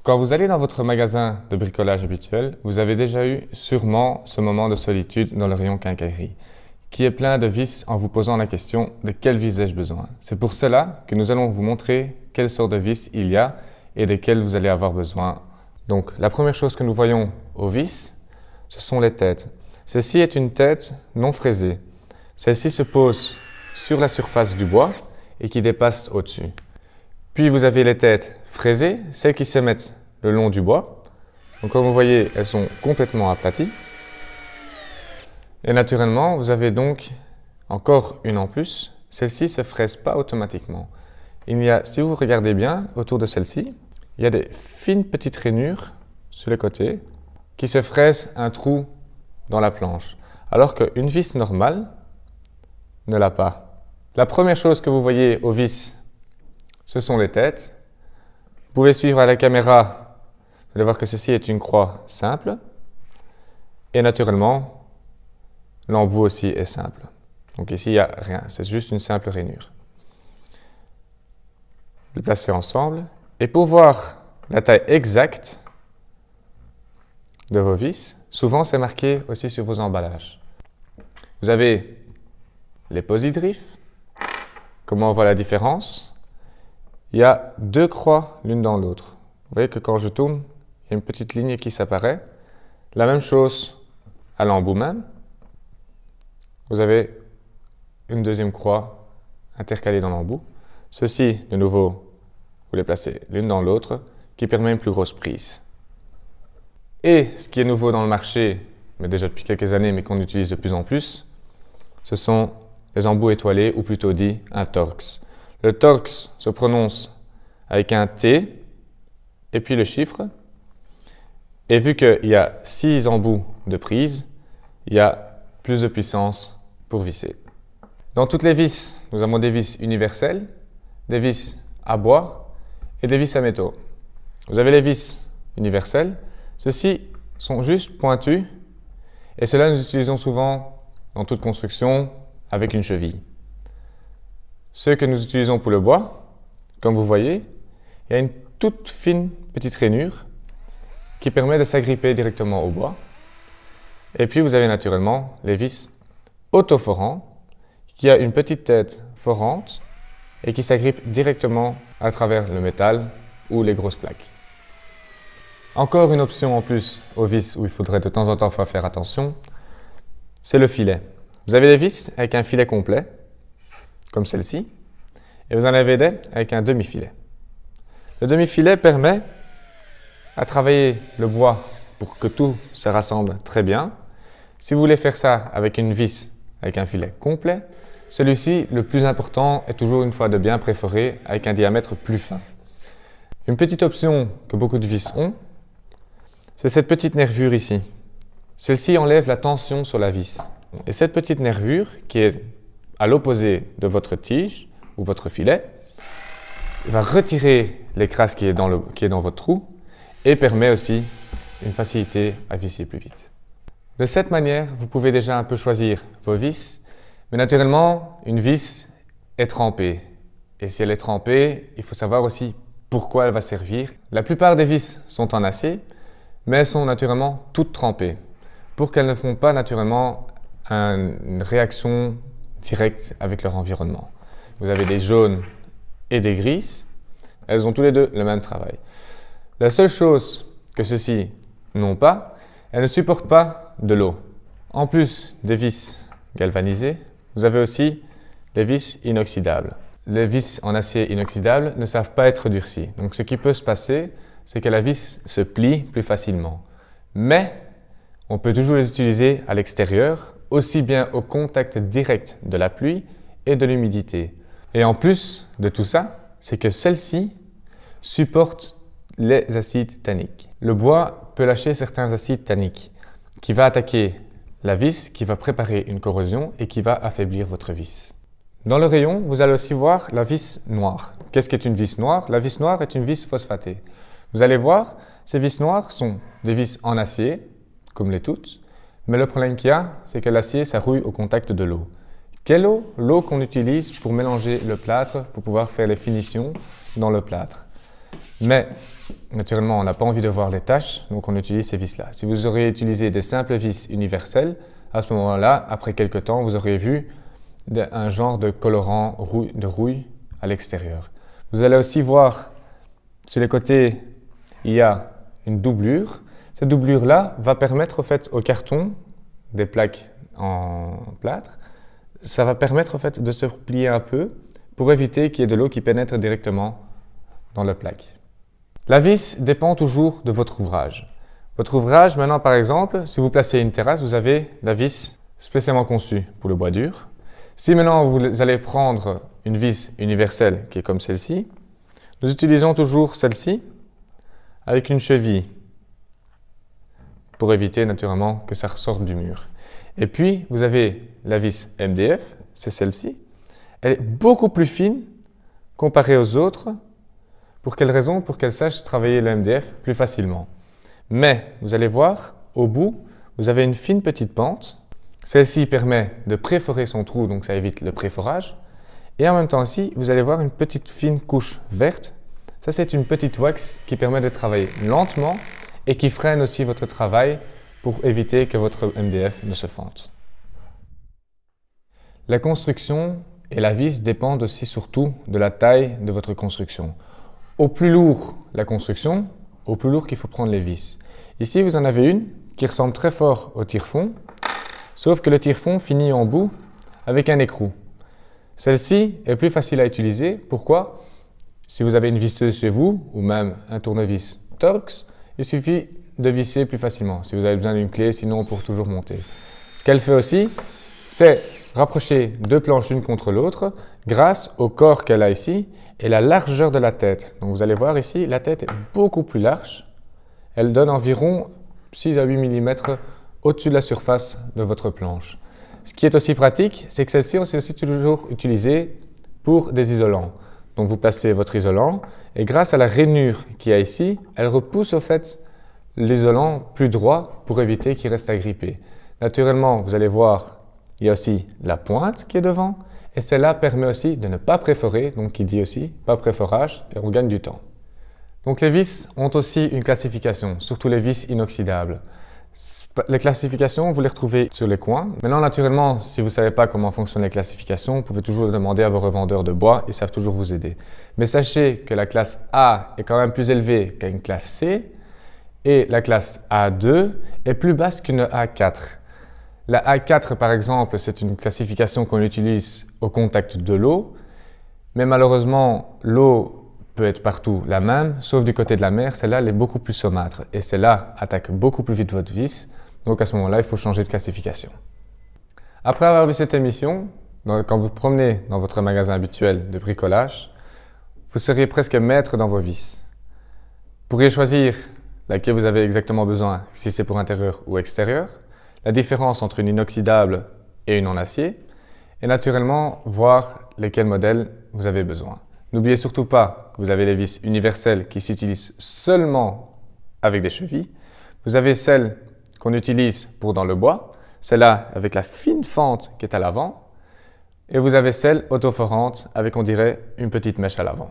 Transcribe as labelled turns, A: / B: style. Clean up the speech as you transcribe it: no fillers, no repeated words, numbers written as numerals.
A: Quand vous allez dans votre magasin de bricolage habituel, vous avez déjà eu sûrement ce moment de solitude dans le rayon quincaillerie, qui est plein de vis en vous posant la question de quelle vis ai-je besoin. C'est pour cela que nous allons vous montrer quelle sorte de vis il y a et desquelles vous allez avoir besoin. Donc la première chose que nous voyons aux vis, ce sont les têtes. Celle-ci est une tête non fraisée. Celle-ci se pose sur la surface du bois et qui dépasse au-dessus. Puis vous avez les têtes fraisées, celles qui se mettent le long du bois. Donc comme vous voyez, elles sont complètement aplaties. Et naturellement, vous avez donc encore une en plus. Celle-ci ne se fraise pas automatiquement. Il y a, si vous regardez bien, autour de celle-ci, il y a des fines petites rainures sur les côtés qui se fraisent un trou dans la planche, alors qu'une vis normale ne l'a pas. La première chose que vous voyez aux vis, ce sont les têtes. Vous pouvez suivre à la caméra, vous allez voir que ceci est une croix simple. Et naturellement, l'embout aussi est simple. Donc ici, il n'y a rien, c'est juste une simple rainure. Les placer ensemble. Et pour voir la taille exacte de vos vis, souvent c'est marqué aussi sur vos emballages. Vous avez les posidrifs. Comment on voit la différence? Il y a deux croix l'une dans l'autre. Vous voyez que quand je tourne, il y a une petite ligne qui s'apparaît. La même chose à l'embout même. Vous avez une deuxième croix intercalée dans l'embout. Ceci, de nouveau, vous les placez l'une dans l'autre, qui permet une plus grosse prise. Et ce qui est nouveau dans le marché, mais déjà depuis quelques années, mais qu'on utilise de plus en plus, ce sont les embouts étoilés, ou plutôt dit un Torx. Le Torx se prononce avec un T et puis le chiffre. Et vu qu'il y a 6 embouts de prise, il y a plus de puissance pour visser. Dans toutes les vis, nous avons des vis universelles, des vis à bois et des vis à métaux. Vous avez les vis universelles. Ceux-ci sont juste pointus et cela nous utilisons souvent dans toute construction avec une cheville. Ceux que nous utilisons pour le bois, comme vous voyez, il y a une toute fine petite rainure qui permet de s'agripper directement au bois. Et puis vous avez naturellement les vis autoforants qui a une petite tête forante et qui s'agrippe directement à travers le métal ou les grosses plaques. Encore une option en plus aux vis où il faudrait de temps en temps faire attention, c'est le filet. Vous avez des vis avec un filet complet, comme celle-ci, et vous en avez des avec un demi-filet. Le demi-filet permet à travailler le bois pour que tout se rassemble très bien. Si vous voulez faire ça avec une vis avec un filet complet, celui-ci, le plus important, est toujours une fois de bien perforé avec un diamètre plus fin. Une petite option que beaucoup de vis ont, c'est cette petite nervure ici. Celle-ci enlève la tension sur la vis. Et cette petite nervure, qui est à l'opposé de votre tige ou votre filet, va retirer l'écrase qui est dans votre trou et permet aussi une facilité à visser plus vite. De cette manière, vous pouvez déjà un peu choisir vos vis, mais naturellement, une vis est trempée. Et si elle est trempée, il faut savoir aussi pourquoi elle va servir. La plupart des vis sont en acier, mais elles sont naturellement toutes trempées pour qu'elles ne font pas naturellement une réaction directe avec leur environnement. Vous avez des jaunes et des grises, elles ont tous les deux le même travail. La seule chose que ceux-ci n'ont pas, elles ne supportent pas de l'eau. En plus des vis galvanisées, vous avez aussi les vis inoxydables. Les vis en acier inoxydable ne savent pas être durcies. Donc ce qui peut se passer, c'est que la vis se plie plus facilement. Mais on peut toujours les utiliser à l'extérieur, aussi bien au contact direct de la pluie et de l'humidité. Et en plus de tout ça, c'est que celles-ci supportent les acides tanniques. Le bois peut lâcher certains acides tanniques qui va attaquer la vis, qui va préparer une corrosion et qui va affaiblir votre vis. Dans le rayon, vous allez aussi voir la vis noire. Qu'est-ce qu'est une vis noire? La vis noire est une vis phosphatée. Vous allez voir, ces vis noires sont des vis en acier, comme les toutes, mais le problème qu'il y a, c'est que l'acier, ça rouille au contact de l'eau. Quelle eau? L'eau qu'on utilise pour mélanger le plâtre, pour pouvoir faire les finitions dans le plâtre. Mais naturellement, on n'a pas envie de voir les taches, donc on utilise ces vis-là. Si vous auriez utilisé des simples vis universelles, à ce moment-là, après quelques temps, vous auriez vu un genre de colorant de rouille à l'extérieur. Vous allez aussi voir sur les côtés, il y a une doublure. Cette doublure-là va permettre au fait, au carton, des plaques en plâtre, ça va permettre au fait, de se plier un peu pour éviter qu'il y ait de l'eau qui pénètre directement dans la plaque. La vis dépend toujours de votre ouvrage. Votre ouvrage, maintenant par exemple, si vous placez une terrasse, vous avez la vis spécialement conçue pour le bois dur. Si maintenant vous allez prendre une vis universelle qui est comme celle-ci, nous utilisons toujours celle-ci avec une cheville pour éviter naturellement que ça ressorte du mur. Et puis vous avez la vis MDF, c'est celle-ci. Elle est beaucoup plus fine comparée aux autres. Pour quelle raison? Pour qu'elle sache travailler le MDF plus facilement. Mais vous allez voir, au bout, vous avez une fine petite pente. Celle-ci permet de préforer son trou, donc ça évite le préforage. Et en même temps aussi, vous allez voir une petite fine couche verte. Ça, c'est une petite wax qui permet de travailler lentement et qui freine aussi votre travail pour éviter que votre MDF ne se fende. La construction et la vis dépendent aussi surtout de la taille de votre construction. Au plus lourd la construction, au plus lourd qu'il faut prendre les vis. Ici, vous en avez une qui ressemble très fort au tire-fond, sauf que le tire-fond finit en bout avec un écrou. Celle-ci est plus facile à utiliser. Pourquoi? Si vous avez une visseuse chez vous, ou même un tournevis Torx, il suffit de visser plus facilement. Si vous avez besoin d'une clé, sinon pour toujours monter. Ce qu'elle fait aussi, c'est rapprocher deux planches l'une contre l'autre grâce au corps qu'elle a ici et la largeur de la tête. Donc vous allez voir ici, la tête est beaucoup plus large. Elle donne environ 6 à 8 mm au-dessus de la surface de votre planche. Ce qui est aussi pratique, c'est que celle-ci, on sait aussi toujours utiliser pour des isolants. Donc vous placez votre isolant et grâce à la rainure qu'il y a ici, elle repousse au fait l'isolant plus droit pour éviter qu'il reste agrippé. Naturellement, vous allez voir, il y a aussi la pointe qui est devant et celle-là permet aussi de ne pas préforer, donc qui dit aussi pas préforage et on gagne du temps. Donc les vis ont aussi une classification, surtout les vis inoxydables. Les classifications, vous les retrouvez sur les coins. Maintenant, naturellement, si vous ne savez pas comment fonctionnent les classifications, vous pouvez toujours le demander à vos revendeurs de bois, ils savent toujours vous aider. Mais sachez que la classe A est quand même plus élevée qu'une classe C et la classe A2 est plus basse qu'une A4. La A4, par exemple, c'est une classification qu'on utilise au contact de l'eau, mais malheureusement, l'eau peut être partout la même, sauf du côté de la mer, celle-là elle est beaucoup plus saumâtre et celle-là attaque beaucoup plus vite votre vis, donc à ce moment-là, il faut changer de classification. Après avoir vu cette émission, quand vous promenez dans votre magasin habituel de bricolage, vous seriez presque maître dans vos vis. Vous pourriez choisir laquelle vous avez exactement besoin, si c'est pour intérieur ou extérieur, la différence entre une inoxydable et une en acier, et naturellement voir lesquels modèles vous avez besoin. N'oubliez surtout pas que vous avez les vis universelles qui s'utilisent seulement avec des chevilles. Vous avez celles qu'on utilise pour dans le bois, celle-là avec la fine fente qui est à l'avant. Et vous avez celle autoforante avec, on dirait, une petite mèche à l'avant.